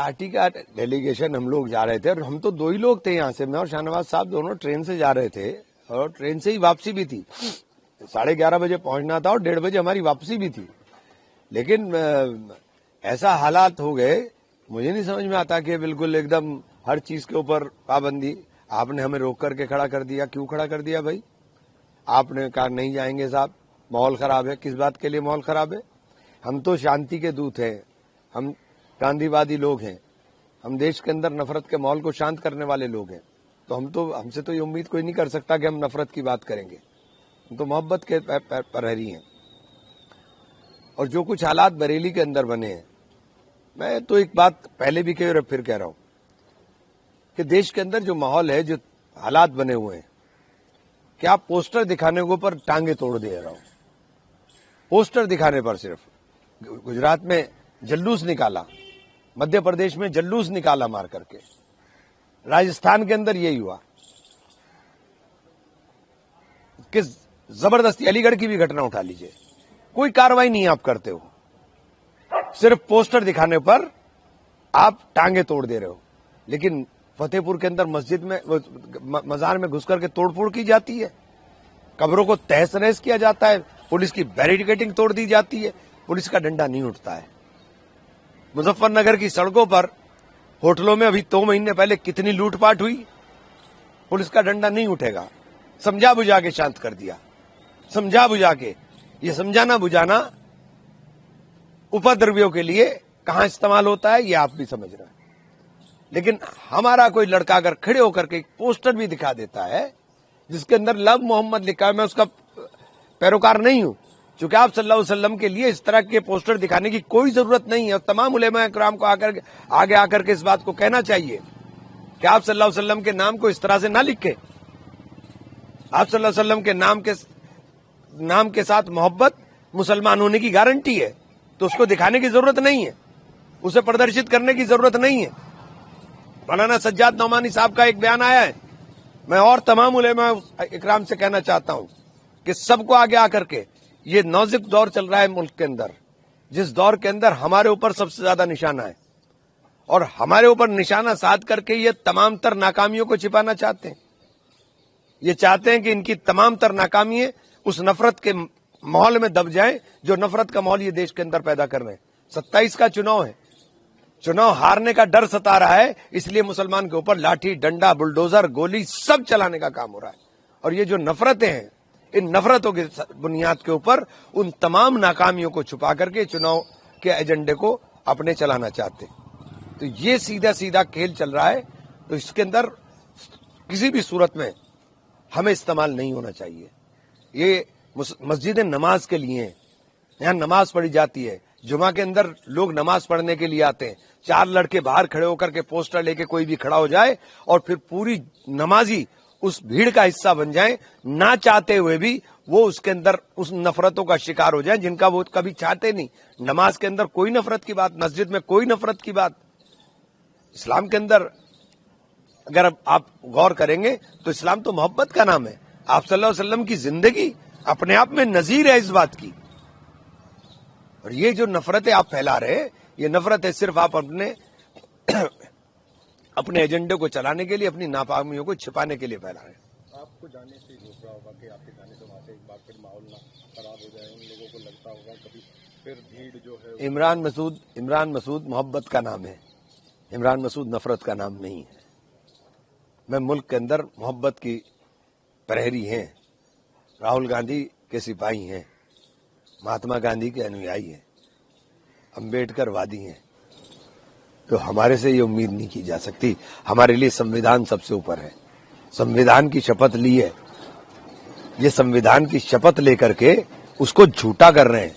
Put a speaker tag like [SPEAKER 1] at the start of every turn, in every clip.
[SPEAKER 1] Party का delegation हम लोग जा रहे थे और हम तो 2 ही लोग थे यहाँ से, मैं और शाहनवाज साहब दोनों ट्रेन से जा रहे थे और ट्रेन से ही वापसी भी थी। 11:30 बजे पहुंचना था और 1:30 बजे हमारी वापसी भी थी। लेकिन ऐसा हालात हो गए, मुझे नहीं समझ में आता कि बिल्कुल एकदम हर चीज के ऊपर पाबंदी। आपने हमें रोक करके खड़ा कर दिया। क्यों खड़ा कर दिया भाई? आपने कहा नहीं जाएंगे साहब, माहौल खराब है। किस बात के लिए माहौल खराब है? हम तो शांति के दूत हैं, हम गांधीवादी लोग हैं, हम देश के अंदर नफरत के माहौल को शांत करने वाले लोग हैं। तो हमसे तो ये उम्मीद कोई नहीं कर सकता कि हम नफरत की बात करेंगे। हम तो मोहब्बत के प्रहरी हैं। और जो कुछ हालात बरेली के अंदर बने हैं, मैं तो एक बात पहले भी कही और फिर कह रहा हूं कि देश के अंदर जो माहौल है, जो हालात बने हुए हैं, क्या पोस्टर दिखाने के ऊपर टांगे तोड़ दे रहा हूं। पोस्टर दिखाने पर सिर्फ गुजरात में जुलूस निकाला, मध्य प्रदेश में जुलूस निकाला मार करके, राजस्थान के अंदर यही हुआ। किस जबरदस्ती अलीगढ़ की भी घटना उठा लीजिए, कोई कार्रवाई नहीं आप करते हो, सिर्फ पोस्टर दिखाने पर आप टांगे तोड़ दे रहे हो। लेकिन फतेहपुर के अंदर मस्जिद में, मजार में घुस करके तोड़फोड़ की जाती है, कब्रों को तहस नहस किया जाता है, पुलिस की बैरिकेडिंग तोड़ दी जाती है, पुलिस का डंडा नहीं उठता है। मुजफ्फरनगर की सड़कों पर, होटलों में अभी 2 महीने पहले कितनी लूटपाट हुई, पुलिस का डंडा नहीं उठेगा। समझा बुझा के शांत कर दिया, समझा बुझा के। ये समझाना बुझाना उपद्रवियों के लिए कहां इस्तेमाल होता है, ये आप भी समझ रहे हैं। लेकिन हमारा कोई लड़का अगर खड़े होकर के एक पोस्टर भी दिखा देता है जिसके अंदर लव मोहम्मद लिखा है, मैं उसका पैरोकार नहीं हूं, क्योंकि आप सल्लल्लाहु अलैहि वसल्लम के लिए इस तरह के पोस्टर दिखाने की कोई जरूरत नहीं है। और तमाम उलेमा इकराम को आगे आकर के इस बात को कहना चाहिए कि आप सल्लल्लाहु अलैहि वसल्लम के नाम को इस तरह से ना लिखें। आप सल्लल्लाहु अलैहि वसल्लम के नाम के साथ मोहब्बत मुसलमान होने की गारंटी है, तो उसको दिखाने की जरूरत नहीं है, उसे प्रदर्शित करने की जरूरत नहीं है। मौलाना सज्जाद नौमानी साहब का एक बयान आया है, मैं और तमाम उलेमा इकराम से कहना चाहता हूं कि सबको आगे आकर के, ये नाजुक दौर चल रहा है मुल्क के अंदर, जिस दौर के अंदर हमारे ऊपर सबसे ज्यादा निशाना है, और हमारे ऊपर निशाना साध करके ये तमाम तर नाकामियों को छिपाना चाहते हैं। ये चाहते हैं कि इनकी तमाम तर नाकामियां उस नफरत के माहौल में दब जाएं जो नफरत का माहौल ये देश के अंदर पैदा कर रहे हैं। 27 का चुनाव है, चुनाव हारने का डर सता रहा है, इसलिए मुसलमान के ऊपर लाठी डंडा बुलडोजर गोली सब चलाने का काम हो रहा है। और ये जो नफरतें हैं, इन नफरतों की बुनियाद के ऊपर उन तमाम नाकामियों को छुपा करके चुनाव के एजेंडे को अपने चलाना चाहते हैं। तो ये सीधा सीधा खेल चल रहा है, तो इसके अंदर किसी भी सूरत में हमें इस्तेमाल नहीं होना चाहिए। ये मस्जिदें नमाज के लिए हैं, यहाँ नमाज पढ़ी जाती है, जुमा के अंदर लोग नमाज पढ़ने के लिए आते हैं। 4 लड़के बाहर खड़े होकर के पोस्टर लेके कोई भी खड़ा हो जाए और फिर पूरी नमाजी उस भीड़ का हिस्सा बन जाए, ना चाहते हुए भी वो उसके अंदर उस नफरतों का शिकार हो जाए जिनका वो कभी चाहते नहीं। नमाज के अंदर कोई नफरत की बात, मस्जिद में कोई नफरत की बात। इस्लाम के अंदर अगर आप गौर करेंगे तो इस्लाम तो मोहब्बत का नाम है। आप सल्लल्लाहु अलैहि वसल्लम की जिंदगी अपने आप में नजीर है इस बात की। और ये जो नफरतें आप फैला रहे हैं, ये नफरतें सिर्फ आप अपने एजेंडे को चलाने के लिए, अपनी नाकामियों को छिपाने के लिए फैला रहे हैं।
[SPEAKER 2] आपको जाने से रोक रहा होगा कि आपके जाने से वहां से एक बार फिर माहौल ना खराब हो जाए, उन लोगों को लगता होगा कभी फिर भीड़ जो है।
[SPEAKER 1] इमरान मसूद मोहब्बत का नाम है, इमरान मसूद नफरत का नाम नहीं है। मैं मुल्क के अंदर मोहब्बत की प्रहरी हैं, राहुल गांधी के सिपाही हैं, महात्मा गांधी के अनुयायी हैं, अंबेडकर वादी हैं। तो हमारे से ये उम्मीद नहीं की जा सकती। हमारे लिए संविधान सबसे ऊपर है, संविधान की शपथ ली है। ये संविधान की शपथ लेकर के उसको झूठा कर रहे हैं।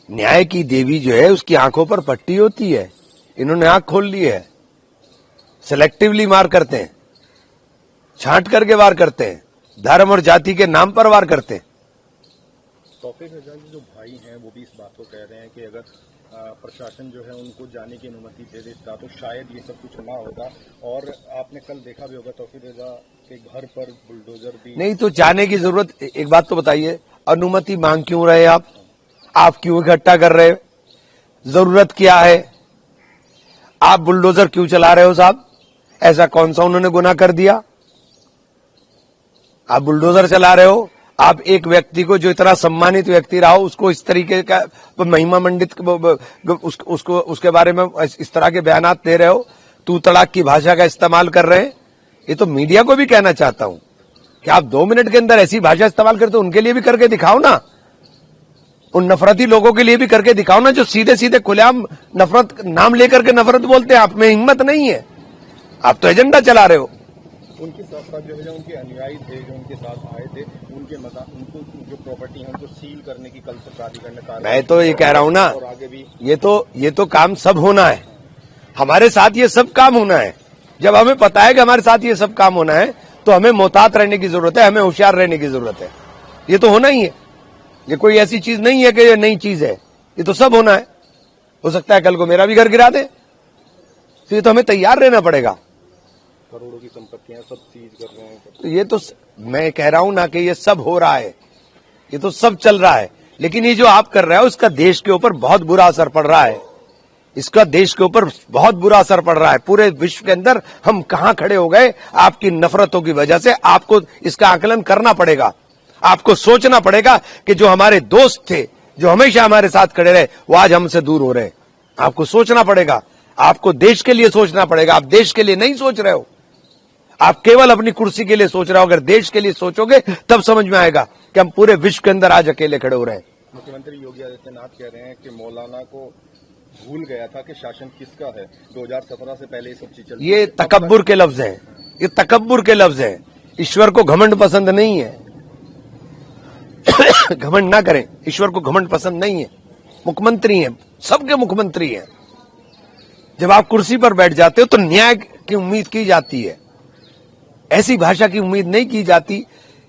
[SPEAKER 1] न्याय की देवी जो है उसकी आंखों पर पट्टी होती है, इन्होंने आंख खोल ली है। सेलेक्टिवली वार करते हैं, छांट करके वार करते हैं, धर्म और जाति के नाम पर वार करते हैं।
[SPEAKER 2] तौफीक रजा के जो भाई हैं वो भी इस बात को कह रहे हैं कि अगर प्रशासन जो है उनको जाने की अनुमति दे देता तो शायद ये सब कुछ ना होता। और आपने कल देखा भी होगा तौफीक रजा के घर पर बुलडोजर भी
[SPEAKER 1] नहीं, तो जाने की जरूरत, एक बात तो बताइए, अनुमति मांग क्यों रहे आप क्यों इकट्ठा कर रहे? जरूरत क्या है? आप बुलडोजर क्यों चला रहे हो साहब? ऐसा कौन सा उन्होंने गुनाह कर दिया? आप बुलडोजर चला रहे हो। आप एक व्यक्ति को, जो इतना सम्मानित व्यक्ति रहा हो, उसको इस तरीके का महिमा मंडित उसको उसके बारे में इस तरह के बयानात दे रहे हो, तू तड़ाक की भाषा का इस्तेमाल कर रहे हैं। ये तो मीडिया को भी कहना चाहता हूं कि आप 2 मिनट के अंदर ऐसी भाषा इस्तेमाल करते हो, उनके लिए भी करके दिखाओ ना। उन नफरती लोगों के लिए भी करके दिखाओ ना, जो सीधे सीधे खुलेआम नफरत नाम लेकर के नफरत बोलते हैं। आप में हिम्मत नहीं है, आप तो एजेंडा चला रहे हो।
[SPEAKER 2] उनके साथ साथ जो उनके अनुयायी थे, जो उनके साथ आए थे, उनको जो प्रॉपर्टी है उनको सील करने की कल से प्राधिकरण ने।
[SPEAKER 1] मैं तो ये कह रहा हूं ना,
[SPEAKER 2] और आगे भी
[SPEAKER 1] ये तो काम सब होना है। हमारे साथ ये सब काम होना है। जब हमें पता है कि हमारे साथ ये सब काम होना है, तो हमें मोहतात रहने की जरूरत है, हमें होशियार रहने की जरूरत है। ये तो होना ही है। ये कोई ऐसी चीज नहीं है कि ये नई चीज है, ये तो सब होना है। हो सकता है कल को मेरा भी घर गिरा दे, तो ये तो हमें तैयार रहना पड़ेगा।
[SPEAKER 2] करोड़ों की संपत्तियां सब सीज कर रहे हैं।
[SPEAKER 1] तो ये तो मैं कह रहा हूं ना कि ये सब हो रहा है, ये तो सब चल रहा है। लेकिन ये जो आप कर रहे हो, इसका देश के ऊपर बहुत बुरा असर पड़ रहा है। इसका देश के ऊपर बहुत बुरा असर पड़ रहा है। पूरे विश्व के अंदर हम कहां खड़े हो गए आपकी नफरतों की वजह से। आपको इसका आकलन करना पड़ेगा। आपको सोचना पड़ेगा कि जो हमारे दोस्त थे, जो हमेशा हमारे साथ खड़े रहे, वो आज हमसे दूर हो रहे हैं। आपको सोचना पड़ेगा। आपको देश के लिए सोचना पड़ेगा। आप देश के लिए नहीं सोच रहे हो, आप केवल अपनी कुर्सी के लिए सोच रहे हो। अगर देश के लिए सोचोगे तब समझ में आएगा कि हम पूरे विश्व के अंदर आज अकेले खड़े हो रहे हैं।
[SPEAKER 2] मुख्यमंत्री योगी आदित्यनाथ कह रहे हैं कि मौलाना को भूल गया था कि शासन किसका है। 2017 से पहले ये सब चीज चल।
[SPEAKER 1] ये तकब्बुर के लफ्ज हैं, ये तकब्बुर के लफ्ज हैं। ईश्वर को घमंड पसंद नहीं है। घमंड ना करें, ईश्वर को घमंड पसंद नहीं है। मुख्यमंत्री हैं, सबके मुख्यमंत्री हैं। जब आप कुर्सी पर बैठ जाते हो तो न्याय की उम्मीद की जाती है। ऐसी भाषा की उम्मीद नहीं की जाती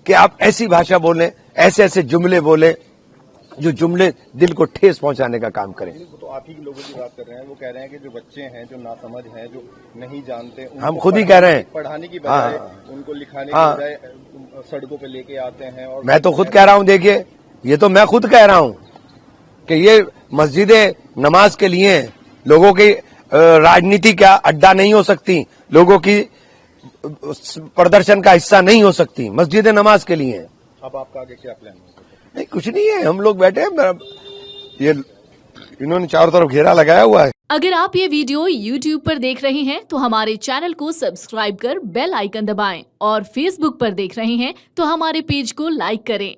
[SPEAKER 1] कि आप ऐसी भाषा बोलें, ऐसे ऐसे जुमले बोलें, जो जुमले दिल को ठेस पहुंचाने का काम करें।
[SPEAKER 2] तो आप ही लोगों की बात कर रहे हैं। वो कह रहे हैं कि जो बच्चे हैं, जो नासमझ हैं, जो नहीं जानते,
[SPEAKER 1] हम खुद ही कह रहे हैं,
[SPEAKER 2] पढ़ाने की बजाय उनको लिखाने की बजाय सड़कों पे लेके आते हैं। और
[SPEAKER 1] मैं तो खुद कह रहा हूं, देखिए, ये तो मैं खुद कह रहा हूं कि ये मस्जिदें नमाज के लिए हैं। लोगों की राजनीति का अड्डा नहीं हो सकती, लोगों की प्रदर्शन का हिस्सा नहीं हो सकती। मस्जिदें नमाज के लिए हैं।
[SPEAKER 2] अब आपका आगे क्या प्लान है?
[SPEAKER 1] नहीं, कुछ नहीं है। हम लोग बैठे हैं, ये इन्होंने चारों तरफ घेरा लगाया हुआ है।
[SPEAKER 3] अगर आप ये वीडियो YouTube पर देख रहे हैं तो हमारे चैनल को सब्सक्राइब कर बेल आइकन दबाएं, और Facebook पर देख रहे हैं तो हमारे पेज को लाइक करें।